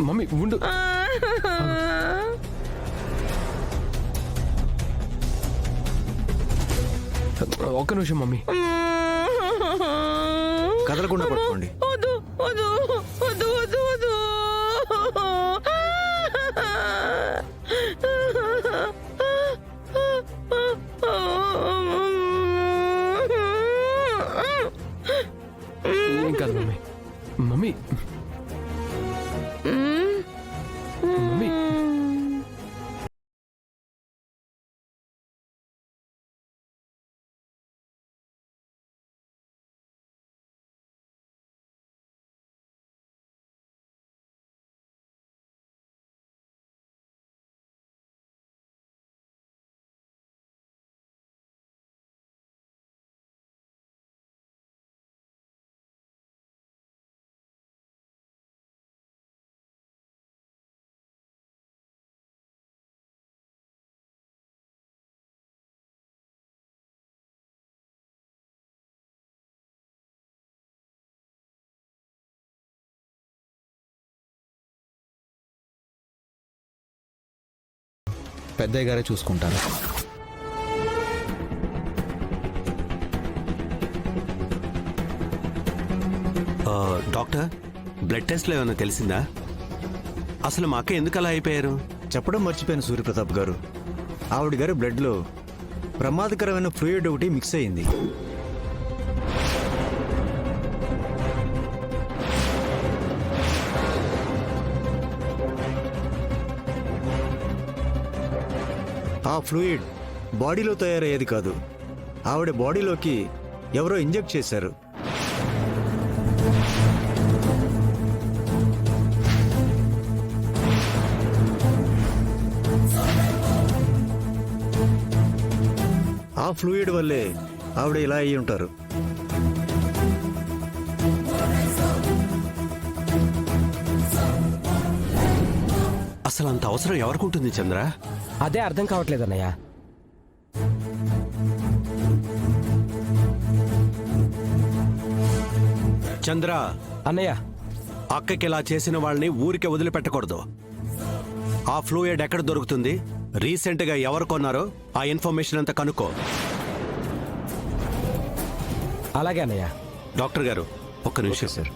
Mummy ఉండు. ఒక్క నిమిషం మమ్మీ. కదలకుండా పట్టుకోండి. వద్దు వద్దు వద్దు వద్దు వద్దు. ఏం కాదు మమ్మీ. మమ్మీ మమ్మీ పెద్దయ్య గారే చూసుకుంటారు. డాక్టర్, బ్లడ్ టెస్ట్లో ఏమైనా తెలిసిందా? అసలు మా అక్క ఎందుకు అలా అయిపోయారు? చెప్పడం మర్చిపోయాను సూర్యప్రతాప్ గారు. ఆవిడ గారి బ్లడ్లో ప్రమాదకరమైన ఫ్లూయిడ్ ఒకటి మిక్స్ అయింది. ఆ ఫ్లూయిడ్ బాడీలో తయారయ్యేది కాదు. ఆవిడ బాడీలోకి ఎవరో ఇంజెక్ట్ చేశారు. ఆ ఫ్లూయిడ్ వల్లే ఆవిడ ఇలా అయ్యి ఉంటారు. అసలు అంత అవసరం ఎవరికి ఉంటుంది చంద్ర? అదే అర్థం కావట్లేదు అన్నయ్య. చంద్ర, అన్నయ్య అక్కకి ఇలా చేసిన వాళ్ళని ఊరికే వదిలిపెట్టకూడదు. ఆ ఫ్లూయిడ్ ఎక్కడ దొరుకుతుంది, రీసెంట్ గా ఎవరు కొన్నారో ఆ ఇన్ఫర్మేషన్ అంతా కనుక్కో. అలాగే అన్నయ్య. డాక్టర్ గారు ఒక్క నిమిషం సార్.